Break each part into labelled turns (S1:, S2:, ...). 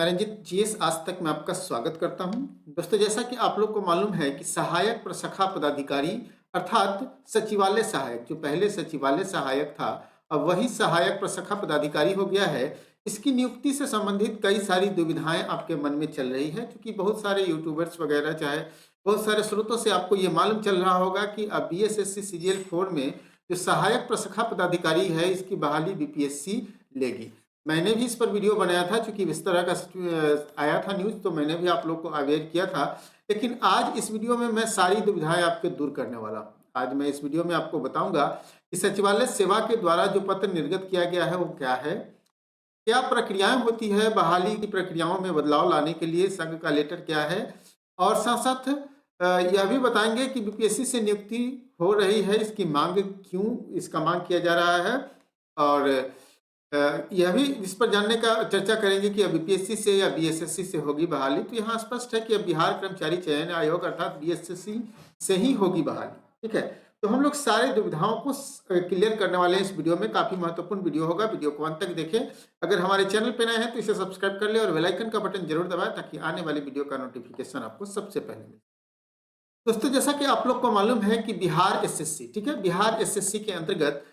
S1: मैं रंजित जीएस आज तक में आपका स्वागत करता हूं। दोस्तों, जैसा कि आप लोग को मालूम है कि सहायक प्रशाखा पदाधिकारी अर्थात सचिवालय सहायक, जो पहले सचिवालय सहायक था अब वही सहायक प्रशाखा पदाधिकारी हो गया है। इसकी नियुक्ति से संबंधित कई सारी दुविधाएं आपके मन में चल रही है, क्योंकि बहुत सारे यूट्यूबर्स वगैरह चाहे बहुत सारे स्रोतों से आपको ये मालूम चल रहा होगा कि अब बीएसएससी सीजीएल 4 में जो सहायक प्रशाखा पदाधिकारी है इसकी बहाली बीपीएससी लेगी। मैंने भी इस पर वीडियो बनाया था, चूंकि इस तरह का आया था न्यूज़, तो मैंने भी आप लोग को अवेयर किया था। लेकिन आज इस वीडियो में मैं सारी दुविधाएं आपके दूर करने वाला हूं। आज मैं इस वीडियो में आपको बताऊंगा कि सचिवालय सेवा के द्वारा जो पत्र निर्गत किया गया है वो क्या है, क्या प्रक्रियाएं होती है, बहाली की प्रक्रियाओं में बदलाव लाने के लिए संघ का लेटर क्या है, और साथ साथ यह भी बताएंगे कि बीपीएससी से नियुक्ति हो रही है, इसकी मांग क्यों इसका मांग किया जा रहा है, और यह भी इस पर जानने का चर्चा करेंगे कि अब बीपीएससी से या बीएसएससी से होगी बहाली। तो यहाँ स्पष्ट है कि अब बिहार कर्मचारी चयन आयोग अर्थात बीएसएससी से ही होगी बहाली। ठीक है, तो हम लोग सारे दुविधाओं को क्लियर करने वाले हैं इस वीडियो में। काफी महत्वपूर्ण वीडियो होगा, वीडियो को अंत तक देखें। अगर हमारे चैनल पर नए हैं तो इसे सब्सक्राइब कर ले और बेल आइकन का बटन जरूर दबाएं ताकि आने वाली वीडियो का नोटिफिकेशन आपको सबसे पहले मिले। दोस्तों, जैसा कि आप लोग को मालूम है कि बिहार एसएससी, ठीक है, बिहार एसएससी के अंतर्गत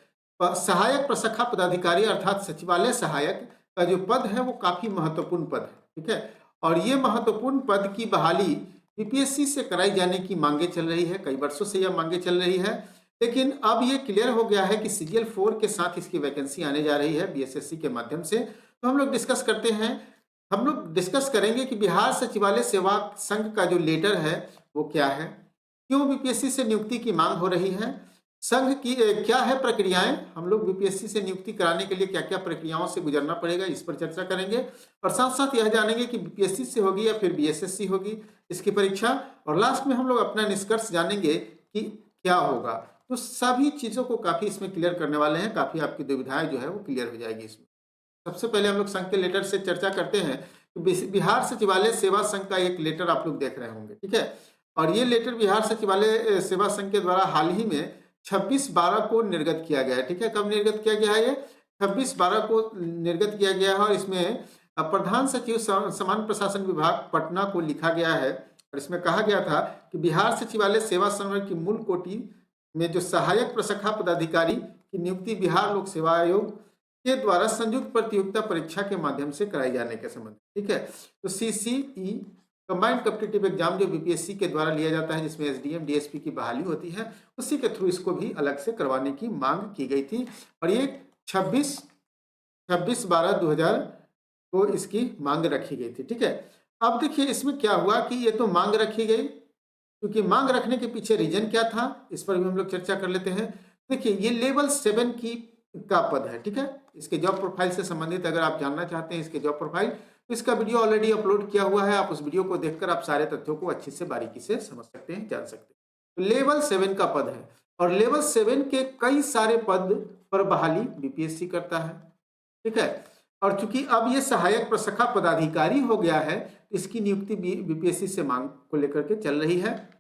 S1: सहायक प्रशाखा पदाधिकारी अर्थात सचिवालय सहायक का जो पद है वो काफी महत्वपूर्ण पद है। ठीक है, और ये महत्वपूर्ण पद की बहाली बीपीएससी से कराई जाने की मांगे चल रही है। कई वर्षों से यह मांगे चल रही है, लेकिन अब ये क्लियर हो गया है कि सीजीएल 4 के साथ इसकी वैकेंसी आने जा रही है बीएसएससी के माध्यम से। तो हम लोग डिस्कस करेंगे कि बिहार सचिवालय सेवा संघ का जो लेटर है वो क्या है, क्यों बीपीएससी से नियुक्ति की मांग हो रही है, संघ की क्या है प्रक्रियाएं, हम लोग बीपीएससी से नियुक्ति कराने के लिए क्या क्या प्रक्रियाओं से गुजरना पड़ेगा, इस पर चर्चा करेंगे। और साथ साथ यह जानेंगे कि बीपीएससी से होगी या फिर बीएसएससी होगी इसकी परीक्षा, और लास्ट में हम लोग अपना निष्कर्ष जानेंगे कि क्या होगा। तो सभी चीजों को काफी इसमें क्लियर करने वाले हैं, काफी आपकी दुविधाएं जो है वो क्लियर हो जाएगी इसमें। सबसे पहले हम लोग संघ के लेटर से चर्चा करते हैं। तो बिहार सचिवालय सेवा संघ का एक लेटर आप लोग देख रहे होंगे, ठीक है, और ये लेटर बिहार सचिवालय सेवा संघ के द्वारा हाल ही में 26/12 को निर्गत किया गया है। ठीक है, कब निर्गत किया गया है? ये 26/12 को निर्गत किया गया है, और इसमें प्रधान सचिव सामान्य प्रशासन विभाग पटना को लिखा गया है। और इसमें कहा गया था कि बिहार सचिवालय सेवा संघ की मूल कोटि में जो सहायक प्रशाखा पदाधिकारी की नियुक्ति बिहार लोक सेवा आयोग के द्वारा संयुक्त प्रतियोगिता परीक्षा के माध्यम से कराई जाने के संबंध। ठीक है, तो सीसीई कंबाइंड कॉम्पिटिटिव एग्जाम जो बीपीएससी के द्वारा लिया जाता है, जिसमें एसडीएम डीएसपी की बहाली होती है, उसी के थ्रू इसको भी अलग से करवाने की मांग की गई थी। और ये 26/12/2000 को इसकी मांग रखी गई थी। ठीक है, अब देखिए इसमें क्या हुआ कि ये तो मांग रखी गई, क्योंकि मांग रखने के पीछे रीजन क्या था इस पर भी हम लोग चर्चा कर लेते हैं। देखिए ये लेवल 7 का पद है। ठीक है, इसके जॉब प्रोफाइल से संबंधित अगर आप जानना चाहते हैं इसके जॉब प्रोफाइल, तो इसका वीडियो ऑलरेडी अपलोड किया हुआ है। आप उस वीडियो को देखकर आप सारे तथ्यों को अच्छे से बारीकी से समझ सकते हैं, जान सकते हैं। तो लेवल 7 का पद है, और लेवल 7 के कई सारे पद पर बहाली बीपीएससी करता है। ठीक है, और चूंकि अब ये सहायक प्रशाखा पदाधिकारी हो गया है, इसकी नियुक्ति बीपीएससी से मांग को लेकर के चल रही है।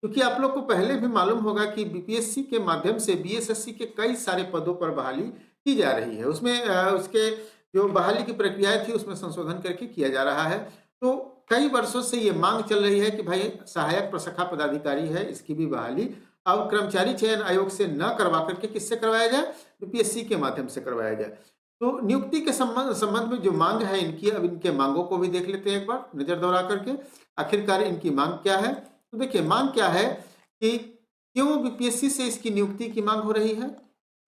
S1: क्योंकि आप लोग को पहले भी मालूम होगा कि बीपीएससी के माध्यम से बीएसएससी के कई सारे पदों पर बहाली की जा रही है। उसमें उसके जो बहाली की प्रक्रियाएं थी उसमें संशोधन करके किया जा रहा है। तो कई वर्षों से ये मांग चल रही है कि भाई सहायक प्रशाखा पदाधिकारी है, इसकी भी बहाली अब कर्मचारी चयन आयोग से न करवा करके किससे करवाया जाए? बीपीएससी के माध्यम से करवाया जाए। तो नियुक्ति के संबंध में जो मांग है इनकी, अब इनके मांगों को भी देख लेते हैं एक बार नजर दौड़ा करके, आखिरकार इनकी मांग क्या है। तो देखिए मांग क्या है कि क्यों बीपीएससी से इसकी नियुक्ति की मांग हो रही है,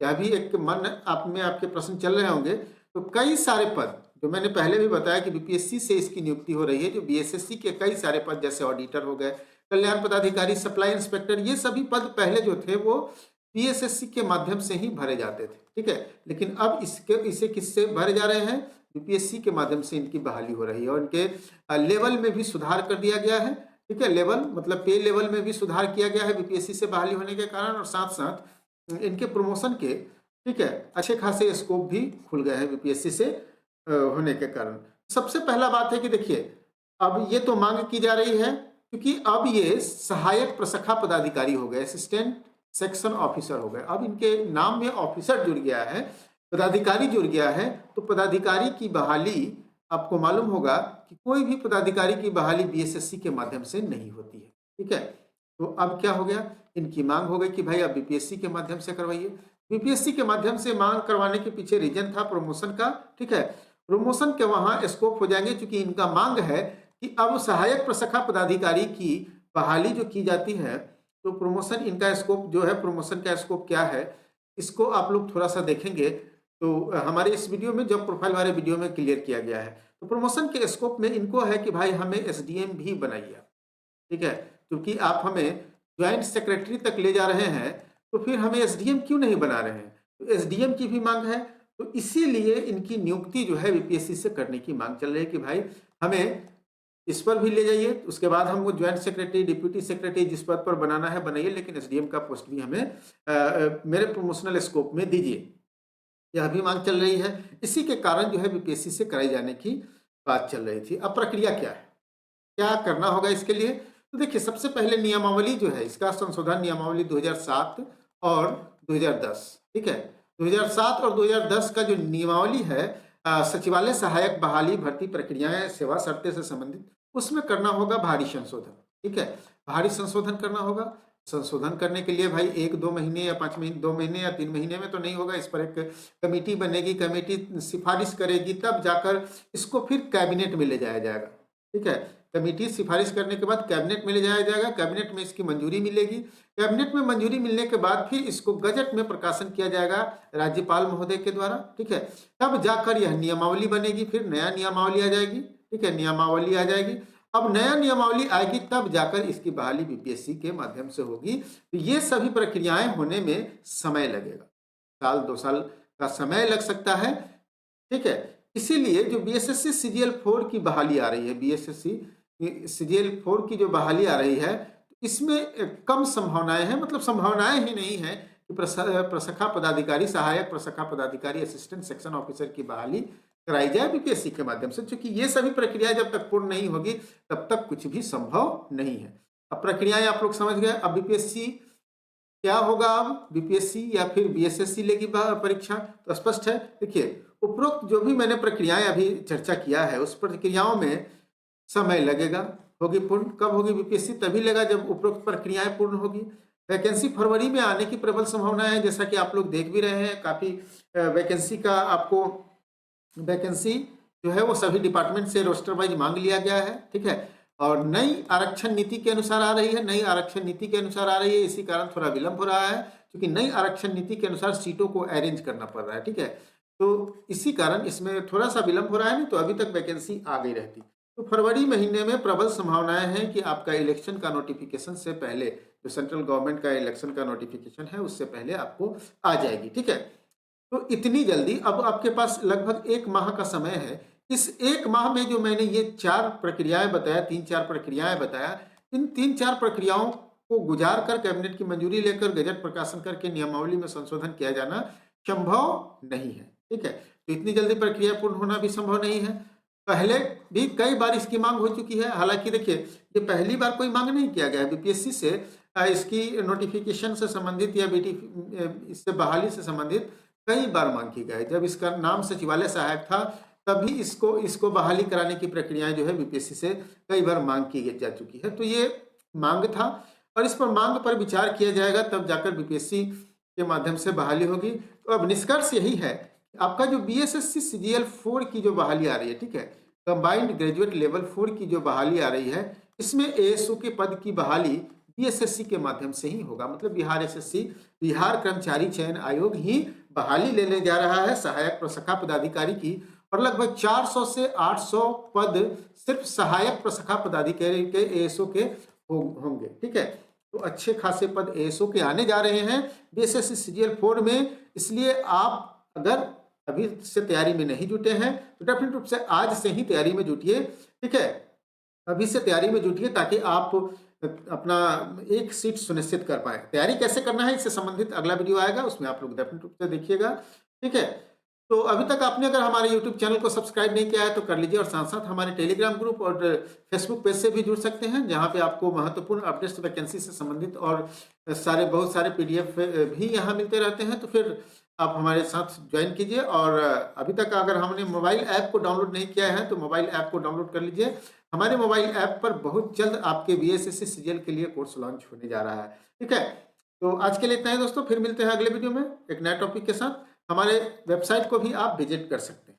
S1: यह भी एक मन आप में आपके प्रश्न चल रहे होंगे। तो कई सारे पद जो मैंने पहले भी बताया कि बीपीएससी से इसकी नियुक्ति हो रही है, जो बीएसएससी के कई सारे पद जैसे ऑडिटर हो गए, कल्याण पदाधिकारी, सप्लाई इंस्पेक्टर, ये सभी पद पहले जो थे वो बीएसएससी के माध्यम से ही भरे जाते थे। ठीक है, लेकिन अब इसे किससे भरे जा रहे हैं? बीपीएससी के माध्यम से इनकी बहाली हो रही है, और इनके लेवल में भी सुधार कर दिया गया है। ठीक है, लेवल मतलब पे लेवल में भी सुधार किया गया है बीपीएससी से बहाली होने के कारण, और साथ साथ इनके प्रमोशन के, ठीक है, अच्छे खासे स्कोप भी खुल गए हैं बीपीएससी से होने के कारण। सबसे पहला बात है कि देखिए अब ये तो मांग की जा रही है क्योंकि अब ये सहायक प्रशाखा पदाधिकारी हो गए, असिस्टेंट सेक्शन ऑफिसर हो गए। अब इनके नाम में ऑफिसर जुड़ गया है, पदाधिकारी जुड़ गया है, तो पदाधिकारी की बहाली आपको मालूम होगा कि कोई भी पदाधिकारी की बहाली बीएसएससी के माध्यम से नहीं होती है, ठीक है। तो अब क्या हो गया, इनकी मांग हो गई कि भाई अब बीपीएससी के माध्यम से करवाइए। बीपीएससी के माध्यम से मांग करवाने के पीछे रीजन था प्रमोशन का, ठीक है। प्रमोशन के वहां स्कोप हो जाएंगे, क्योंकि इनका मांग है कि अब सहायक प्रशाखा पदाधिकारी की बहाली जो की जाती है, तो प्रमोशन इनका स्कोप जो है, प्रमोशन का स्कोप क्या है, इसको आप लोग थोड़ा सा देखेंगे तो हमारे इस वीडियो में, जब प्रोफाइल वाले वीडियो में क्लियर किया गया है। तो प्रमोशन के स्कोप में इनको है कि भाई हमें एसडीएम भी बनाइए, ठीक है। क्योंकि आप हमें ज्वाइंट सेक्रेटरी तक ले जा रहे हैं, तो फिर हमें एसडीएम क्यों नहीं बना रहे हैं, तो एसडीएम की भी मांग है। तो इसीलिए इनकी नियुक्ति जो है बीपीएससी से करने की मांग चल रही है कि भाई हमें इस पर भी ले जाइए, उसके बाद हमको ज्वाइंट सेक्रेटरी, डिप्यूटी सेक्रेटरी जिस पद पर बनाना है बनाइए, लेकिन एसडीएम का पोस्ट भी हमें मेरे प्रमोशनल स्कोप में दीजिए। यह भी मांग चल रही है। इसी के कारण जो है बीपीएससी से कराई जाने की बात चल रही थी। अब प्रक्रिया क्या है, क्या करना होगा इसके लिए, तो देखिए सबसे पहले नियमावली जो है, इसका संशोधन नियमावली 2007 और 2010, ठीक है। 2007 और 2010 का जो नियमावली है सचिवालय सहायक बहाली भर्ती प्रक्रियाएं सेवा शर्तें से संबंधित, उसमें करना होगा भारी संशोधन, ठीक है। भारी संशोधन करना होगा। संशोधन करने के लिए भाई 1-2 महीने या 5 महीने, 2 महीने या 3 महीने में तो नहीं होगा। इस पर एक कमेटी बनेगी, कमेटी सिफारिश करेगी, तब जाकर इसको फिर कैबिनेट में ले जाया जाएगा, ठीक है। कमेटी सिफारिश करने के बाद कैबिनेट में ले जाया जाएगा, कैबिनेट में इसकी मंजूरी मिलेगी। कैबिनेट में मंजूरी मिलने के बाद फिर इसको गजट में प्रकाशन किया जाएगा राज्यपाल महोदय के द्वारा, ठीक है। तब जाकर यह नियमावली बनेगी, फिर नया नियमावली आ जाएगी, ठीक है, नियमावली आ जाएगी। अब नया नियमावली आएगी, तब जाकर इसकी बहाली बीपीएससी के माध्यम से होगी। तो ये सभी प्रक्रियाएं होने में समय लगेगा, 1-2 साल का समय लग सकता है, ठीक है। इसीलिए जो बीएसएससी सीजीएल 4 की बहाली आ रही है, बीएसएससी सीजीएल 4 की जो बहाली आ रही है, इसमें कम संभावनाएं हैं, मतलब संभावनाएं ही नहीं है कि प्रशाखा पदाधिकारी, सहायक प्रशाखा पदाधिकारी, असिस्टेंट सेक्शन ऑफिसर की बहाली कराई जाए बीपीएससी के माध्यम से, क्योंकि ये सभी प्रक्रिया जब तक पूर्ण नहीं होगी तब तक कुछ भी संभव नहीं है। अब प्रक्रियाएं आप लोग समझ गए। अब बीपीएससी क्या होगा, अब बीपीएससी या फिर बीएसएससी लेगी परीक्षा, तो स्पष्ट है। देखिए उपरोक्त जो भी मैंने प्रक्रियाएं अभी चर्चा किया है, उस प्रक्रियाओं में समय लगेगा। होगी पूर्ण कब होगी बीपीएससी, तभी लेगा जब उपरोक्त प्रक्रियाएं पूर्ण होगी। वैकेंसी फरवरी में आने की प्रबल संभावना है, जैसा कि आप लोग देख भी रहे हैं। काफी वैकेंसी का आपको वैकेंसी जो है वो सभी डिपार्टमेंट से रोस्टर वाइज मांग लिया गया है, ठीक है। और नई आरक्षण नीति के अनुसार आ रही है, नई आरक्षण नीति के अनुसार आ रही है। इसी कारण थोड़ा विलंब हो रहा है, क्योंकि नई आरक्षण नीति के अनुसार सीटों को अरेंज करना पड़ रहा है, ठीक है। तो इसी कारण इसमें थोड़ा सा विलंब हो रहा है, नहीं तो अभी तक वैकेंसी आ गई रहती। तो फरवरी महीने में प्रबल संभावनाएं हैं कि आपका इलेक्शन का नोटिफिकेशन से पहले, जो सेंट्रल गवर्नमेंट का इलेक्शन का नोटिफिकेशन है उससे पहले आपको आ जाएगी, ठीक है। तो इतनी जल्दी, अब आपके पास लगभग 1 माह का समय है। इस 1 माह में जो मैंने ये 4 प्रक्रियाएं बताया, 3-4 प्रक्रियाएं बताया, इन 3-4 प्रक्रियाओं को गुजार कर कैबिनेट की मंजूरी लेकर गजट प्रकाशन करके नियमावली में संशोधन किया जाना संभव नहीं है, ठीक है। तो इतनी जल्दी प्रक्रिया पूर्ण होना भी संभव नहीं है। पहले भी कई बार इसकी मांग हो चुकी है। हालांकि देखिए ये पहली बार कोई मांग नहीं किया गया है बीपीएससी से, इसकी नोटिफिकेशन से संबंधित या इससे बहाली से संबंधित कई बार मांग की गई। जब इसका नाम सचिवालय सहायक था तभी इसको बहाली कराने की प्रक्रियाएं जो है बीपीएससी से कई बार मांग की जा चुकी है। तो ये मांग था और इस पर मांग पर विचार किया जाएगा, तब जाकर बीपीएससी के माध्यम से बहाली होगी। तो अब निष्कर्ष यही है, आपका जो बीएसएससी सीजीएल 4 की जो बहाली आ रही है, ठीक है, कंबाइंड ग्रेजुएट लेवल 4 की जो बहाली आ रही है, इसमें एएसओ के पद की बहाली बीएसएससी के माध्यम से ही होगा। मतलब बिहार एसएससी, बिहार कर्मचारी चयन आयोग ही बहाली लेने जा रहा है सहायक प्रशाखा पदाधिकारी की, और लगभग 400 से 800 पद सिर्फ सहायक प्रशाखा पदाधिकारी के एएसओ के होंगे, ठीक है। तो अच्छे खासे पद एएसओ के आने जा रहे हैं बीएसएससी सीजीएल 4 में। इसलिए आप अगर अभी से तैयारी में नहीं जुटे हैं तो डेफिनेट रूप से आज से ही तैयारी में जुटिए, ठीक है। अभी से तैयारी में जुटिए ताकि आप अपना एक सीट सुनिश्चित कर पाए। तैयारी कैसे करना है इससे संबंधित अगला वीडियो आएगा, उसमें आप लोग डेफिनेट रूप से देखिएगा, ठीक है। तो अभी तक आपने अगर हमारे यूट्यूब चैनल को सब्सक्राइब नहीं किया है तो कर लीजिए, और साथ साथ हमारे टेलीग्राम ग्रुप और फेसबुक पेज से भी जुड़ सकते हैं, जहां पे आपको महत्वपूर्ण अपडेट्स वैकेंसी से संबंधित और बहुत सारे पीडीएफ भी यहां मिलते रहते हैं। तो फिर आप हमारे साथ ज्वाइन कीजिए। और अभी तक अगर हमने मोबाइल ऐप को डाउनलोड नहीं किया है तो मोबाइल ऐप को डाउनलोड कर लीजिए। हमारे मोबाइल ऐप पर बहुत जल्द आपके बीएसएससी सीजीएल के लिए कोर्स लॉन्च होने जा रहा है। ठीक है, तो आज के लिए इतना ही दोस्तों, फिर मिलते हैं अगले वीडियो में एक नए टॉपिक के साथ। हमारे वेबसाइट को भी आप विजिट कर सकते हैं।